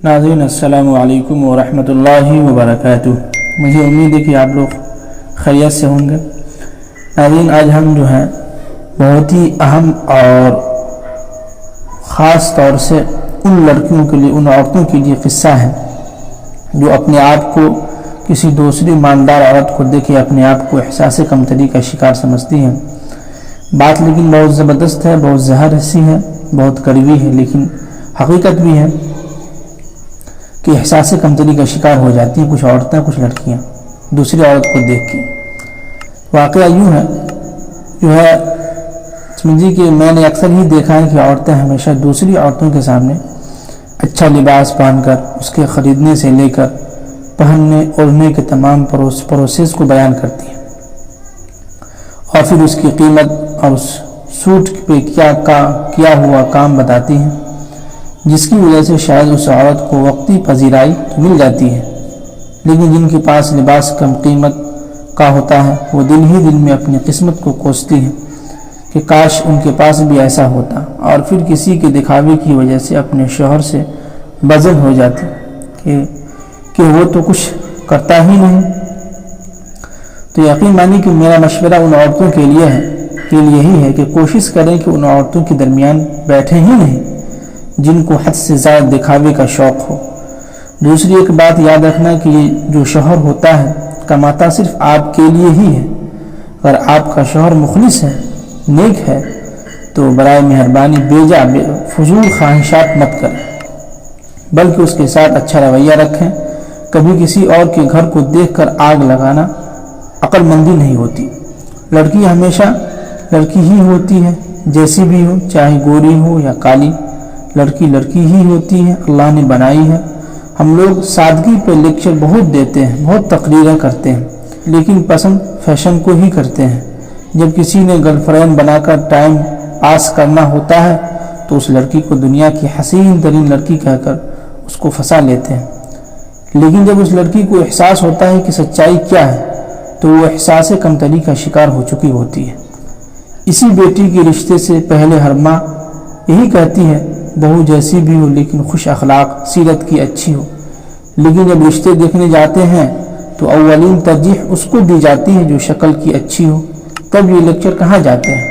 ناظرین السلام علیکم ورحمۃ اللہ وبرکاتہ۔ مجھے امید ہے کہ آپ لوگ خیریت سے ہوں گے۔ ناظرین، آج ہم جو ہے بہت ہی اہم اور خاص طور سے ان لڑکیوں کے لیے، ان عورتوں کے لیے قصہ ہے جو اپنے آپ کو کسی دوسری ایماندار عورت کو دیکھے اپنے آپ کو احساس کمتری کا شکار سمجھتی ہیں۔ بات لیکن بہت زبردست ہے، بہت زہر سی ہے، بہت کڑوی ہے، لیکن حقیقت بھی ہے کہ احساس کمتری کا شکار ہو جاتی ہیں کچھ عورتیں، کچھ لڑکیاں دوسری عورت کو دیکھ کے۔ واقعہ یوں ہے جو ہے سمجھیے کہ میں نے اکثر ہی دیکھا ہے کہ عورتیں ہمیشہ دوسری عورتوں کے سامنے اچھا لباس پہن کر، اس کے خریدنے سے لے کر پہننے اوڑھنے کے تمام پروسیس کو بیان کرتی ہیں، اور پھر اس کی قیمت اور اس سوٹ پہ کیا ہوا کام بتاتی ہیں، جس کی وجہ سے شاید اس عورت کو وقتی پذیرائی تو مل جاتی ہے، لیکن جن کے پاس لباس کم قیمت کا ہوتا ہے وہ دل ہی دل میں اپنی قسمت کو کوستی ہیں کہ کاش ان کے پاس بھی ایسا ہوتا، اور پھر کسی کے دکھاوے کی وجہ سے اپنے شوہر سے بدل ہو جاتی کہ وہ تو کچھ کرتا ہی نہیں۔ تو یقین مانی کہ میرا مشورہ ان عورتوں کے لیے یہی ہے کہ کوشش کریں کہ ان عورتوں کے درمیان بیٹھے ہی نہیں جن کو حد سے زیادہ دکھاوے کا شوق ہو۔ دوسری ایک بات یاد رکھنا کہ یہ جو شوہر ہوتا ہے کماتا صرف آپ کے لیے ہی ہے۔ اگر آپ کا شوہر مخلص ہے، نیک ہے، تو برائے مہربانی بیجا فضول خواہشات مت کریں، بلکہ اس کے ساتھ اچھا رویہ رکھیں۔ کبھی کسی اور کے گھر کو دیکھ کر آگ لگانا عقل مندی نہیں ہوتی۔ لڑکی ہمیشہ لڑکی ہی ہوتی ہے، جیسی بھی ہو، چاہے گوری ہو یا کالی، لڑکی لڑکی ہی ہوتی ہے، اللہ نے بنائی ہے۔ ہم لوگ سادگی پہ لیکچر بہت دیتے ہیں، بہت تقریریں کرتے ہیں، لیکن پسند فیشن کو ہی کرتے ہیں۔ جب کسی نے گرل فرینڈ بنا کر ٹائم پاس کرنا ہوتا ہے تو اس لڑکی کو دنیا کی حسین ترین لڑکی کہہ کر اس کو پھنسا لیتے ہیں، لیکن جب اس لڑکی کو احساس ہوتا ہے کہ سچائی کیا ہے تو وہ احساس کمتری کا شکار ہو چکی ہوتی ہے۔ اسی بیٹی کے رشتے سے پہلے ہر ماں یہی کہتی ہے بہو جیسی بھی ہو لیکن خوش اخلاق، سیرت کی اچھی ہو، لیکن جب رشتے دیکھنے جاتے ہیں تو اولین ترجیح اس کو دی جاتی ہے جو شکل کی اچھی ہو۔ تب یہ لیکچر کہاں جاتے ہیں؟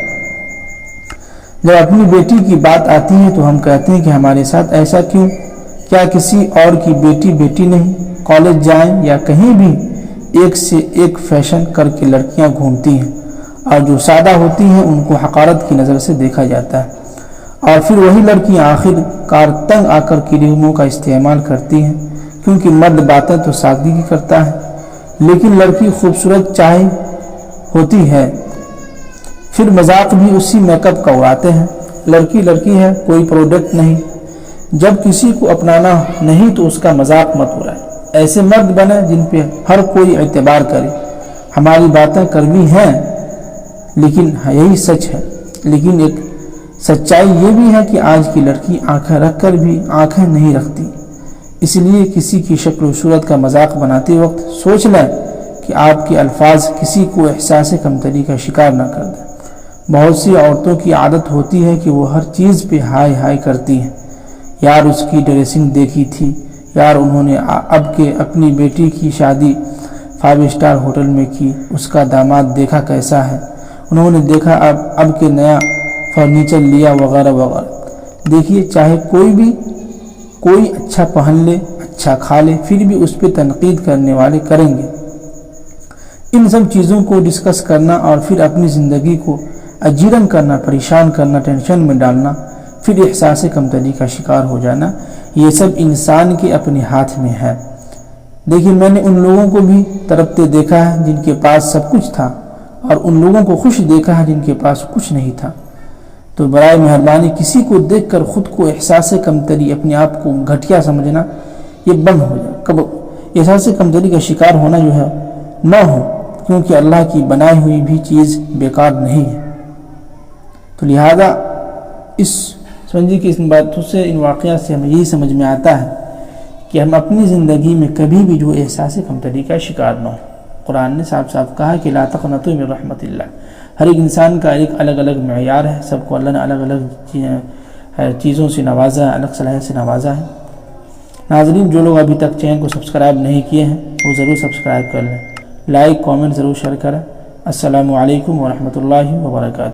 جب اپنی بیٹی کی بات آتی ہے تو ہم کہتے ہیں کہ ہمارے ساتھ ایسا کیوں؟ کیا کسی اور کی بیٹی نہیں؟ کالج جائیں یا کہیں بھی ایک سے ایک فیشن کر کے لڑکیاں گھومتی ہیں، اور جو سادہ ہوتی ہیں ان کو حقارت کی نظر سے دیکھا جاتا ہے، اور پھر وہی لڑکیاں آخر کار تنگ آ کر کریموں کا استعمال کرتی ہیں، کیونکہ مرد باتیں تو سادگی کی کرتا ہے، لیکن لڑکی خوبصورت چاہے ہوتی ہے پھر مذاق بھی اسی میک اپ کا اڑاتے ہیں۔ لڑکی ہے، کوئی پروڈکٹ نہیں۔ جب کسی کو اپنانا نہیں تو اس کا مذاق مت اڑائے۔ ایسے مرد بنے جن پہ ہر کوئی اعتبار کرے۔ ہماری باتیں کڑوی ہیں لیکن یہی سچ ہے، لیکن ایک سچائی یہ بھی ہے کہ آج کی لڑکی آنکھیں رکھ کر بھی آنکھیں نہیں رکھتی، اس لیے کسی کی شکل و صورت کا مذاق بناتے وقت سوچ لیں کہ آپ کے الفاظ کسی کو احساس کمتری کا شکار نہ کر دیں۔ بہت سی عورتوں کی عادت ہوتی ہے کہ وہ ہر چیز پہ ہائی کرتی ہیں، یار اس کی ڈریسنگ دیکھی تھی، یار انہوں نے اپنی بیٹی کی شادی 5 اسٹار ہوٹل میں کی، اس کا داماد دیکھا کیسا ہے، انہوں نے دیکھا اب کے نیا فرنیچر لیا وغیرہ وغیرہ۔ دیکھیے، چاہے کوئی اچھا پہن لے، اچھا کھا لے، پھر بھی اس پہ تنقید کرنے والے کریں گے۔ ان سب چیزوں کو ڈسکس کرنا اور پھر اپنی زندگی کو اجیرن کرنا، پریشان کرنا، ٹینشن میں ڈالنا، پھر احساس کمتری کا شکار ہو جانا، یہ سب انسان کے اپنے ہاتھ میں ہے۔ دیکھیے، میں نے ان لوگوں کو بھی تڑپتے دیکھا ہے جن کے پاس سب کچھ تھا، اور ان لوگوں کو خوش دیکھا ہے جن کے پاس کچھ نہیں تھا۔ تو برائے مہربانی کسی کو دیکھ کر خود کو احساس کمتری، اپنے آپ کو گھٹیا سمجھنا، یہ بند ہو جائے۔ کب احساس کمتری کا شکار ہونا جو ہے نہ ہو، کیونکہ اللہ کی بنائی ہوئی بھی چیز بیکار نہیں ہے۔ تو لہذا اس باتوں سے، ان واقعات سے ہمیں یہی سمجھ میں آتا ہے کہ ہم اپنی زندگی میں کبھی بھی جو احساس کمتری کا شکار نہ ہو۔ قرآن نے صاف کہا کہ لا تقنطوا من رحمت اللہ۔ ہر ایک انسان کا ایک الگ الگ معیار ہے، سب کو اللہ نے الگ الگ چیزوں سے نوازا ہے، الگ صلاحیت سے نوازا ہے۔ ناظرین جو لوگ ابھی تک چینل کو سبسکرائب نہیں کیے ہیں وہ ضرور سبسکرائب کر لیں، لائک کامنٹ ضرور شیئر کریں۔ السلام علیکم ورحمۃ اللہ وبرکاتہ۔